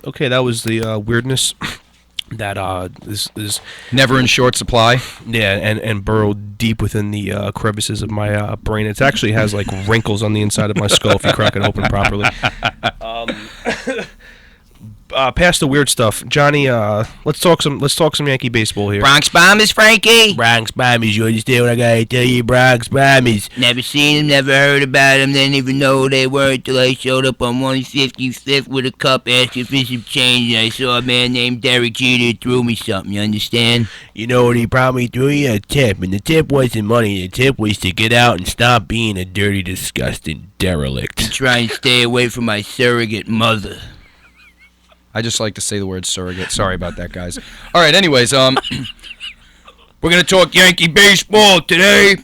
Okay, that was the weirdness that is Never in short supply. yeah, and burrowed deep within the crevices of my brain. It actually has like wrinkles on the inside of my skull if you crack it open properly. Past the weird stuff, Johnny. Let's talk some Yankee baseball here. Bronx Bombers, Frankie. Bronx Bombers, you understand what I gotta tell you? Bronx Bombers. Never seen them, never heard about them, didn't even know who they were until I showed up on 155th with a cup asking for some change, and I saw a man named Derek Jeter threw me something, you understand? You know what he probably threw you? A tip, and the tip wasn't money. The tip was to get out and stop being a dirty, disgusting derelict. Try and stay away from my surrogate mother. I just like to say the word surrogate. Sorry about that, guys. All right, anyways, we're going to talk Yankee baseball today.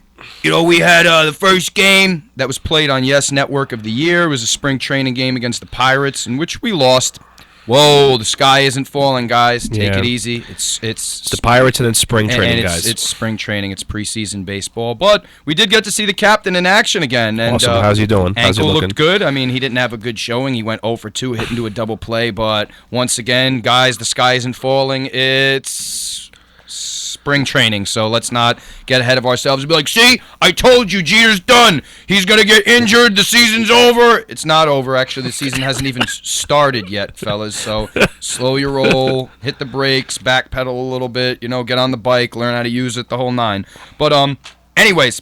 You know, we had the first game that was played on Yes Network of the year. It was a spring training game against the Pirates, in which we lost. Whoa, the sky isn't falling, guys. Take it easy. It's the Pirates and then spring training, guys. It's spring training. It's preseason baseball. But we did get to see the captain in action again. And, awesome. How's he doing? How's he ankle looking? looked good. I mean, he didn't have a good showing. He went 0 for 2, hit into a double play. But once again, guys, the sky isn't falling. It's spring training, so let's not get ahead of ourselves and be like, see, I told you Jeter's done. He's going to get injured. The season's over. It's not over. Actually, the season hasn't even started yet, fellas, so slow your roll, hit the brakes, backpedal a little bit, get on the bike, learn how to use it, the whole nine. But anyways,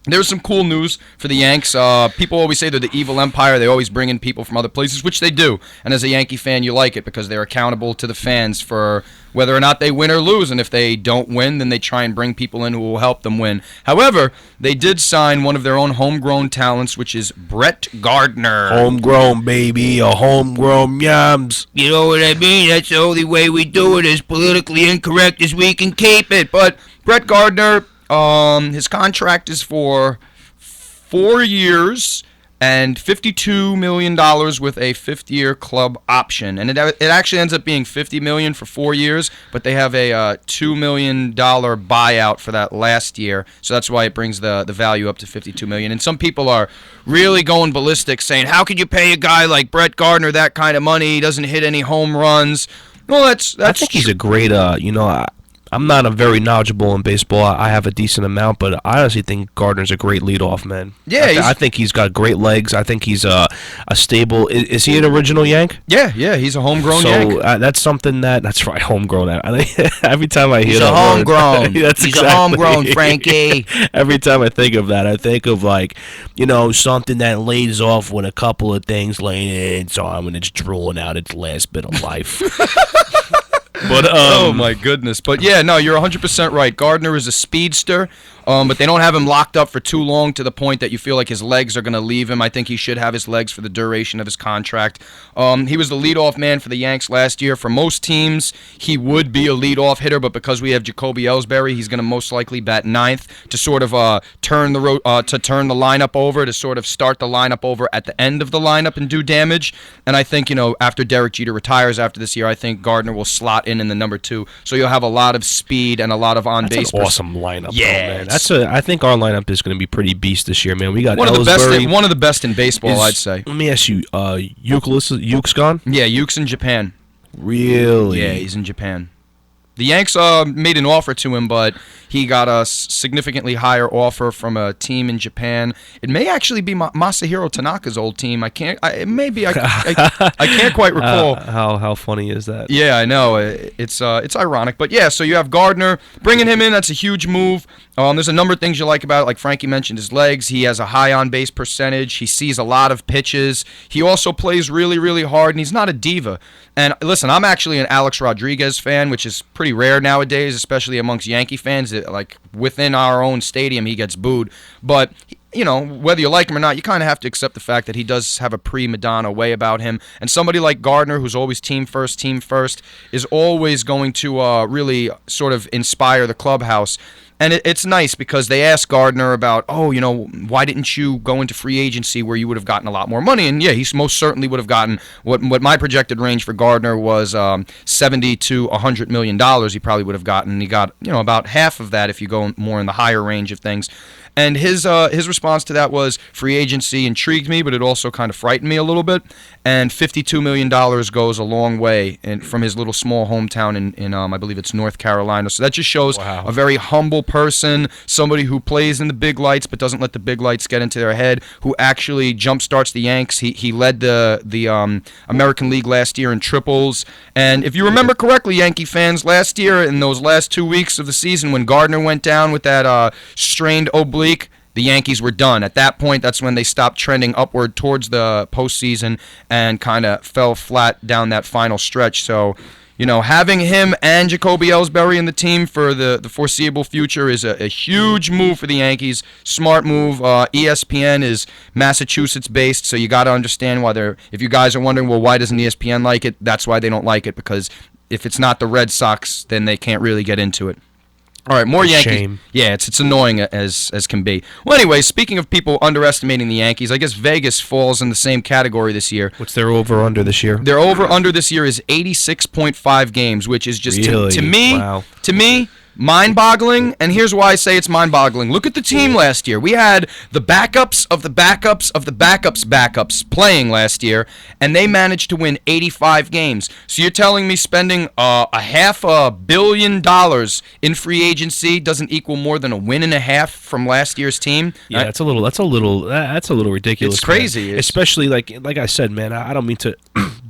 there's some cool news for the Yanks. People always say they're the evil empire. They always bring in people from other places, which they do. And as a Yankee fan, you like it because they're accountable to the fans for whether or not they win or lose. And if they don't win, then they try and bring people in who will help them win. However, they did sign one of their own homegrown talents, which is Brett Gardner. Homegrown, baby. A homegrown yams. You know what I mean? That's the only way we do it, as politically incorrect as we can keep it. But Brett Gardner, his contract is for 4 years and $52 million with a fifth-year club option. And it actually ends up being $50 million for 4 years, but they have a $2 million buyout for that last year. So that's why it brings the value up to $52 million. And some people are really going ballistic, saying, how could you pay a guy like Brett Gardner that kind of money? He doesn't hit any home runs. Well, that's I think he's a great, I'm not a very knowledgeable in baseball. I have a decent amount, but I honestly think Gardner's a great leadoff man. Yeah, I think he's got great legs. I think he's a stable. Is he an original Yank? Yeah, he's a homegrown Yank. So that's something that's right, homegrown. Every time I hear He's that a homegrown. word, that's He's exactly. a homegrown, Frankie. Every time I think of that, I think of something that lays off with a couple of things laying in its arm and it's drooling out its last bit of life. But oh my goodness! But yeah, no, you're 100% right. Gardner is a speedster, but they don't have him locked up for too long to the point that you feel like his legs are going to leave him. I think he should have his legs for the duration of his contract. He was the leadoff man for the Yanks last year. For most teams, he would be a leadoff hitter, but because we have Jacoby Ellsbury, he's going to most likely bat ninth to sort of turn the lineup over, to sort of start the lineup over at the end of the lineup and do damage. And I think after Derek Jeter retires after this year, I think Gardner will slot in the number 2, so you'll have a lot of speed and a lot of on-base. That's an awesome lineup. Yeah, man. I think our lineup is going to be pretty beast this year, man. We got one of the best in baseball, I'd say. Let me ask you, Yuke's gone? Yeah, Yuke's in Japan. Really? Yeah, he's in Japan. The Yanks made an offer to him, but he got a significantly higher offer from a team in Japan. It may actually be Masahiro Tanaka's old team. I can't quite recall. How funny is that? Yeah, I know. It's ironic, but yeah. So you have Gardner, bringing him in. That's a huge move. There's a number of things you like about it. Like Frankie mentioned, his legs. He has a high on-base percentage. He sees a lot of pitches. He also plays really, really hard, and he's not a diva. And listen, I'm actually an Alex Rodriguez fan, which is pretty rare nowadays, especially amongst Yankee fans. Like within our own stadium, he gets booed. But whether you like him or not, you kind of have to accept the fact that he does have a pre-Madonna way about him. And somebody like Gardner, who's always team first, is always going to really sort of inspire the clubhouse. And it's nice because they asked Gardner about, why didn't you go into free agency where you would have gotten a lot more money? And yeah, he most certainly would have gotten what my projected range for Gardner was $70 to $100 million. He probably would have gotten. He got about half of that if you go more in the higher range of things. And his response to that was, free agency intrigued me, but it also kind of frightened me a little bit. And $52 million goes a long way from his little small hometown in I believe it's North Carolina. So that just shows a very humble person, somebody who plays in the big lights but doesn't let the big lights get into their head, who actually jumpstarts the Yanks. He led the American League last year in triples. And if you remember correctly, Yankee fans, last year in those last 2 weeks of the season when Gardner went down with that strained oblique, the Yankees were done. At that point, that's when they stopped trending upward towards the postseason and kind of fell flat down that final stretch. So, having him and Jacoby Ellsbury in the team for the foreseeable future is a huge move for the Yankees. Smart move. ESPN is Massachusetts-based, so you got to understand why they're. If you guys are wondering, well, why doesn't ESPN like it? That's why they don't like it, because if it's not the Red Sox, then they can't really get into it. All right, more Yankees. Shame. Yeah, it's annoying as can be. Well, anyway, speaking of people underestimating the Yankees, I guess Vegas falls in the same category this year. What's their over-under this year? Their over-under this year is 86.5 games, which is just Really? to me, mind-boggling. And here's why I say it's mind-boggling. Look at the team last year. We had the backups of the backups of the backups playing last year, and they managed to win 85 games. So you're telling me spending $500 million in free agency doesn't equal more than a win and a half from last year's team? Yeah, that's a little ridiculous. It's crazy. Man. Especially like I said, man. I don't mean to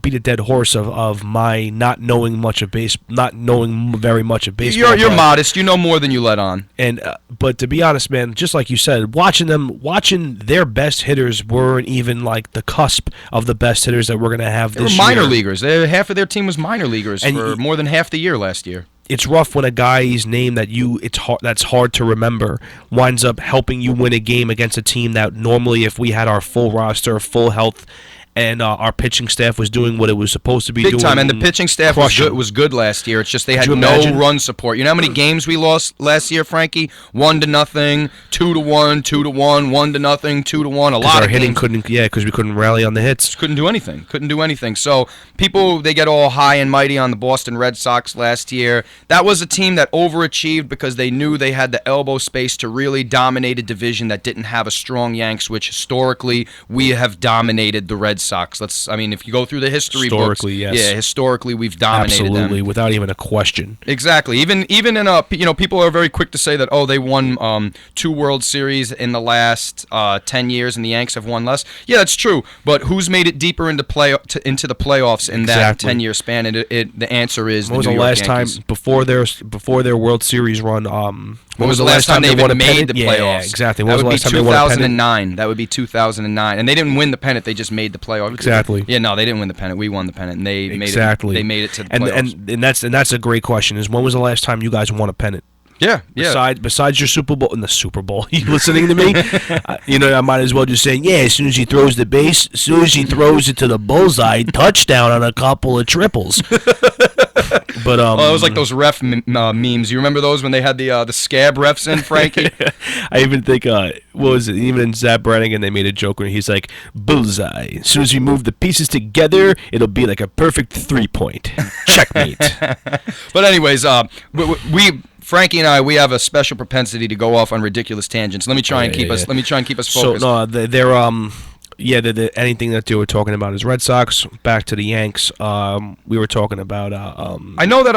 beat a dead horse of my not knowing very much of baseball. You're modest. You know more than you let on. And but to be honest, man, just like you said, watching their best hitters weren't even like the cusp of the best hitters that we're gonna have this year. They were minor leaguers. Half of their team was minor leaguers for more than half the year last year. It's rough when a guy's name that's hard to remember winds up helping you win a game against a team that normally, if we had our full roster, full health, and our pitching staff was doing what it was supposed to be doing. Big time, and the pitching staff was good last year. It's just they had no run support. You know how many games we lost last year, Frankie? 1-0, 2-1, 2-1, 1-0, 2-1. A lot of hitting because we couldn't rally on the hits. Couldn't do anything. So people, they get all high and mighty on the Boston Red Sox last year. That was a team that overachieved because they knew they had the elbow space to really dominate a division that didn't have a strong Yanks, which historically we have dominated the Red Sox. If you go through the history books, yes. Yeah, historically we've dominated Absolutely, them. without even a question. Exactly. Even in people are very quick to say that they won 2 World Series in the last 10 years and the Yanks have won less. Yeah, that's true. But who's made it deeper into the playoffs in that 10-year span? And the answer is when was the last time before their World Series run? When was the last time they even made the playoffs? Yeah, exactly. That would be 2009. That would be 2009. And they didn't win the pennant. They just made the playoffs. Exactly. Yeah, no, they didn't win the pennant. We won the pennant. And they made it to the playoffs. And that's a great question. Is when was the last time you guys won a pennant? Yeah. Besides your Super Bowl, in the Super Bowl, you listening to me? I might as well just say, as soon as he throws the base, as soon as he throws it to the bullseye, touchdown on a couple of triples. But it was like those ref memes. You remember those when they had the scab refs in, Frankie? I even think what was it? Even in Zap Brannigan, they made a joke where he's like, "Bullseye. As soon as we move the pieces together, it'll be like a perfect 3-point checkmate." But anyways, Frankie and I, we have a special propensity to go off on ridiculous tangents. Let me try and keep us focused. So no, they're anything that they were talking about is Red Sox. Back to the Yanks. We were talking about. I know that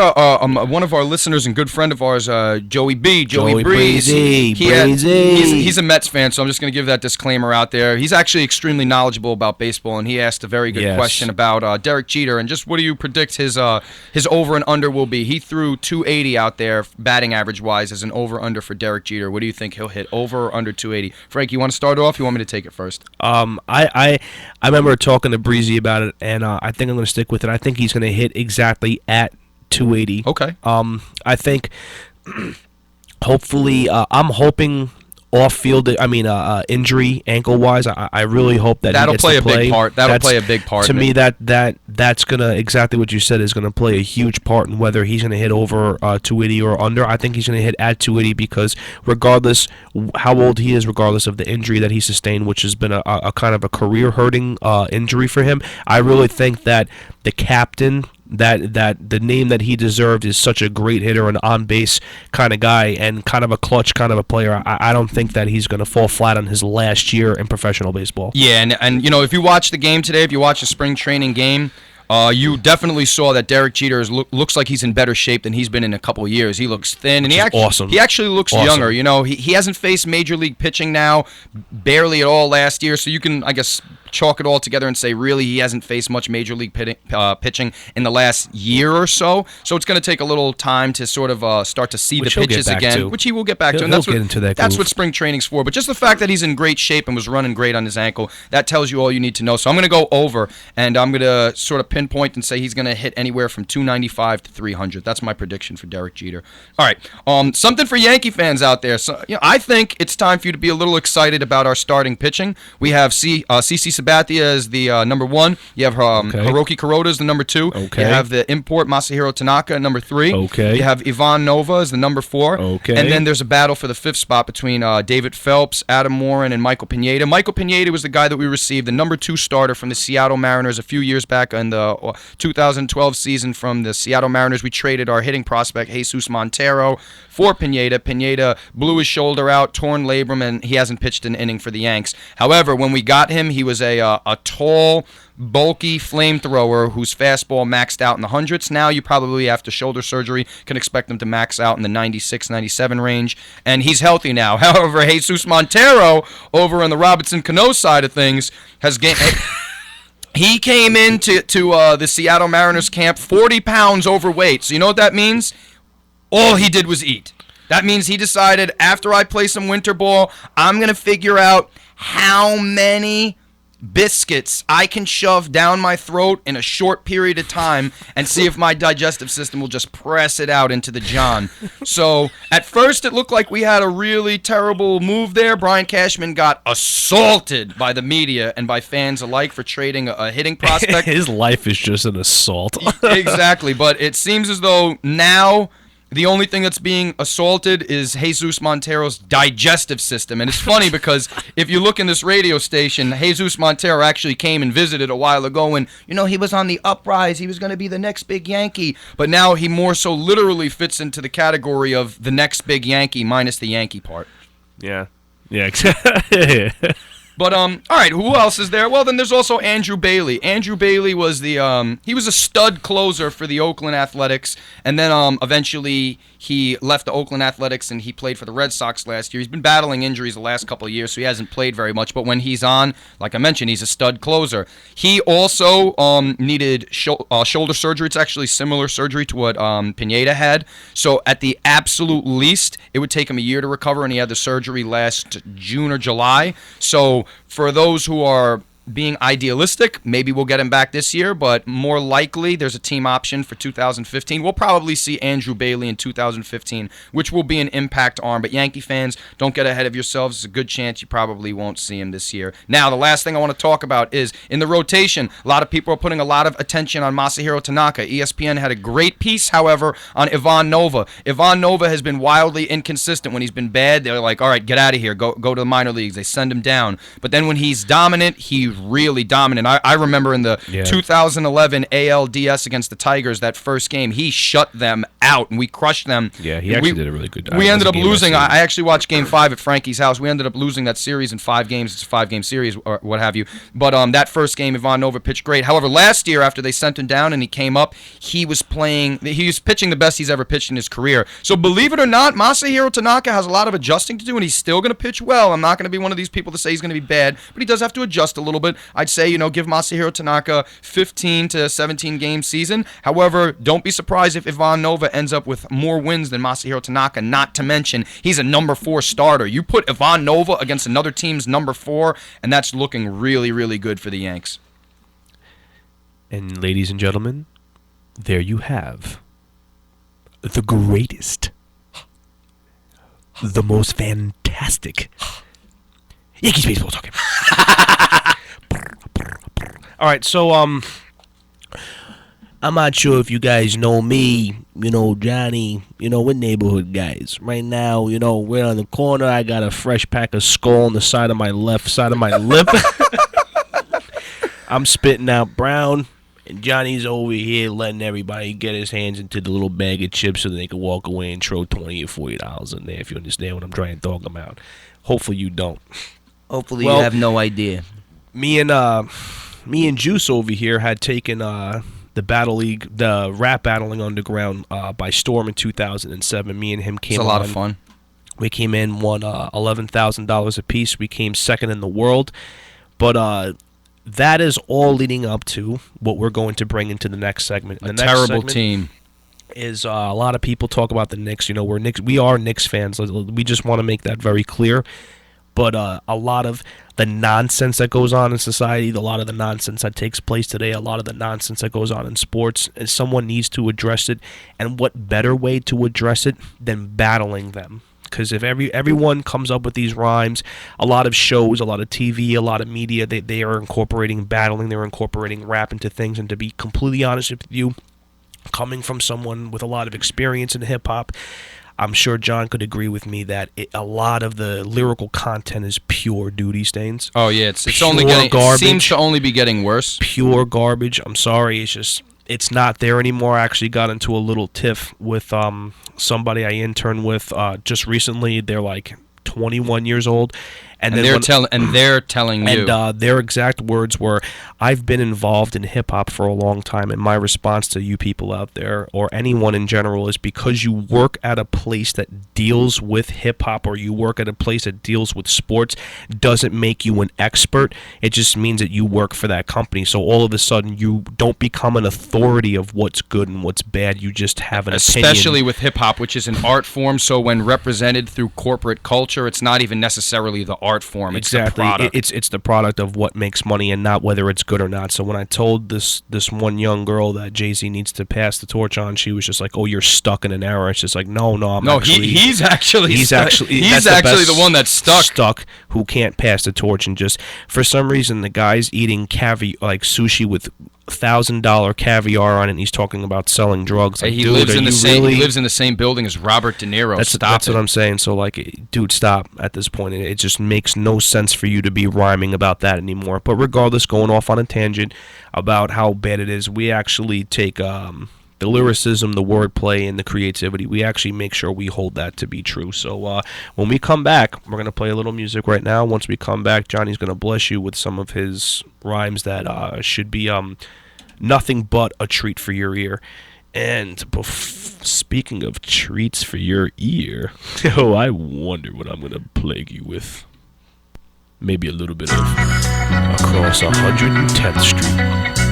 one of our listeners and good friend of ours, Joey Breeze. He's a Mets fan, so I'm just going to give that disclaimer out there. He's actually extremely knowledgeable about baseball, and he asked a very good question about Derek Jeter and just what do you predict his over and under will be? He threw 280 out there, batting average wise, as an over under for Derek Jeter. What do you think he'll hit? Over or under 280? Frank, you want to start off? You want me to take it first? I remember talking to Breezy about it, and I think I'm going to stick with it. I think he's going to hit exactly at 280. Okay. I think, hopefully, I'm hoping off-field, injury, ankle-wise. I really hope that that'll he gets play to play. A big part. That'll play a big part. To me, that's gonna exactly what you said is gonna play a huge part in whether he's gonna hit over 280 or under. I think he's gonna hit at 280 because regardless how old he is, regardless of the injury that he sustained, which has been a kind of a career-hurting injury for him, I really think that the captain that the name that he deserved is such a great hitter, an on-base kind of guy, and kind of a clutch kind of a player. I don't think that he's going to fall flat on his last year in professional baseball. Yeah, and if you watch the game today, if you watch the spring training game, you definitely saw that Derek Jeter looks like he's in better shape than he's been in a couple of years. He looks thin, and awesome. He actually looks younger. He hasn't faced major league pitching now, barely at all last year. So you can, I guess, chalk it all together and say really he hasn't faced much major league pitching in the last year or so. So it's going to take a little time to sort of start to see the pitches again, which he will get back to. And that's what spring training's for. But just the fact that he's in great shape and was running great on his ankle, that tells you all you need to know. So I'm going to go over, and I'm going to sort of pinpoint and say he's going to hit anywhere from 295 to 300. That's my prediction for Derek Jeter. All right, something for Yankee fans out there. So I think it's time for you to be a little excited about our starting pitching. We have CC Sabathia as the number 1. You have Hiroki Kuroda as the number 2. Okay. You have the import Masahiro Tanaka at number 3. Okay. You have Ivan Nova as the number 4. Okay. And then there's a battle for the 5th spot between David Phelps, Adam Warren, and Michael Pineda. Michael Pineda was the guy that we received, the number 2 starter from the Seattle Mariners a few years back in the 2012 season from the Seattle Mariners. We traded our hitting prospect, Jesus Montero, for Pineda. Pineda blew his shoulder out, torn labrum, and he hasn't pitched an inning for the Yanks. However, when we got him, he was a tall, bulky flamethrower whose fastball maxed out in the hundreds. Now you probably, after shoulder surgery, can expect him to max out in the 96, 97 range, and he's healthy now. However, Jesus Montero, over on the Robinson Cano side of things, has gained... He came into the Seattle Mariners camp 40 pounds overweight. So you know what that means? All he did was eat. That means he decided, after I play some winter ball, I'm going to figure out how many biscuits I can shove down my throat in a short period of time and see if my digestive system will just press it out into the john. So at first it looked like we had a really terrible move there. Brian Cashman got assaulted by the media and by fans alike for trading a hitting prospect. His life is just an assault. Exactly, but it seems as though now the only thing that's being assaulted is Jesus Montero's digestive system. And it's funny because if you look in this radio station, Jesus Montero actually came and visited a while ago, and, he was on the uprise. He was going to be the next big Yankee. But now he more so literally fits into the category of the next big Yankee minus the Yankee part. Yeah. Yeah, exactly. But all right, who else is there? Well, then there's also Andrew Bailey. Andrew Bailey was he was a stud closer for the Oakland Athletics, and then eventually he left the Oakland Athletics and he played for the Red Sox last year. He's been battling injuries the last couple of years, so he hasn't played very much. But when he's on, like I mentioned, he's a stud closer. He also needed shoulder surgery. It's actually similar surgery to what Pineda had. So at the absolute least, it would take him a year to recover, and he had the surgery last June or July. So for those who are being idealistic, maybe we'll get him back this year, but more likely there's a team option for 2015. We'll probably see Andrew Bailey in 2015, which will be an impact arm. But Yankee fans, don't get ahead of yourselves. It's a good chance you probably won't see him this year. Now, the last thing I want to talk about is in the rotation, a lot of people are putting a lot of attention on Masahiro Tanaka. ESPN had a great piece, however, on Ivan Nova. Ivan Nova has been wildly inconsistent. When he's been bad, they're like, all right, get out of here. Go to the minor leagues. They send him down. But then when he's dominant, he's really dominant. I remember in the 2011 ALDS against the Tigers, that first game, he shut them out, and we crushed them. Yeah, he actually did a really good job. We ended up losing. I actually watched Game 5 at Frankie's house. We ended up losing that series in 5 games. It's a 5-game series or what have you. But that first game, Ivan Nova pitched great. However, last year, after they sent him down and he came up, he was pitching the best he's ever pitched in his career. So believe it or not, Masahiro Tanaka has a lot of adjusting to do, and he's still going to pitch well. I'm not going to be one of these people to say he's going to be bad, but he does have to adjust a little bit. I'd say, give Masahiro Tanaka 15 to 17 game season. However, don't be surprised if Ivan Nova ends up with more wins than Masahiro Tanaka, not to mention he's a number 4 starter. You put Ivan Nova against another team's number 4, and that's looking really, really good for the Yanks. And ladies and gentlemen, there you have the greatest, the most fantastic Yankees baseball talking. All right, so I'm not sure if you guys know me, Johnny, we're neighborhood guys. Right now, we're on the corner. I got a fresh pack of Skull on the side of my left side of my lip. I'm spitting out brown And Johnny's over here letting everybody get his hands into the little bag of chips so they can walk away and throw $20 or $40 in there, if you understand what I'm trying to talk about. Hopefully you don't. Hopefully Well, you have no idea. Me and Juice over here had taken the Battle League, the Rap Battling Underground by storm in 2007. Me and him came It's a lot of fun. We came in, won $11,000 apiece. We came second in the world. But that is all leading up to what we're going to bring into the next segment. A The next terrible segment team. is a lot of people talk about the Knicks. You know, we are Knicks fans. We just want to make that very clear. But a lot of the nonsense that goes on in society, a lot of the nonsense that takes place today, a lot of the nonsense that goes on in sports, and someone needs to address it. And what better way to address it than battling them? Because if everyone comes up with these rhymes, a lot of shows, a lot of TV, a lot of media, they are incorporating battling, they're incorporating rap into things. And to be completely honest with you, coming from someone with a lot of experience in hip-hop, I'm sure John could agree with me that a lot of the lyrical content is pure duty stains. Oh yeah, it's Pure only getting garbage. It seems to only be getting worse. Pure garbage. I'm sorry, it's not there anymore. I actually got into a little tiff with somebody I interned with just recently. They're like 21 years old, and they're telling you. And their exact words were, "I've been involved in hip hop for a long time, and my response to you people out there, or anyone in general, is because you work at a place that deals with hip hop, or you work at a place that deals with sports, doesn't make you an expert. It just means that you work for that company. So all of a sudden, you don't become an authority of what's good and what's bad. You just have an opinion." Especially with hip hop, which is an art form. So when represented through corporate culture, it's not even necessarily the art form. It's exactly. the product. It's the product of what makes money and not whether it's good or not. So when I told this one young girl that Jay-Z needs to pass the torch on, she was just like, "Oh, you're stuck in an era." It's just like, no, he's actually that's the one that's stuck. Who can't pass the torch. And just for some reason the guy's eating caviar, like sushi with $1,000 caviar on it, and he's talking about selling drugs. Like, He lives in the same building as Robert De Niro. That's what I'm saying. So like, dude, stop at this point. It just makes no sense for you to be rhyming about that anymore. But regardless, going off on a tangent about how bad it is, we actually take the lyricism, the wordplay, and the creativity. We actually make sure we hold that to be true. So when we come back, we're going to play a little music right now. Once we come back, Johnny's going to bless you with some of his rhymes that should be nothing but a treat for your ear. And speaking of treats for your ear, oh, I wonder what I'm going to plague you with. Maybe a little bit of Across 110th Street.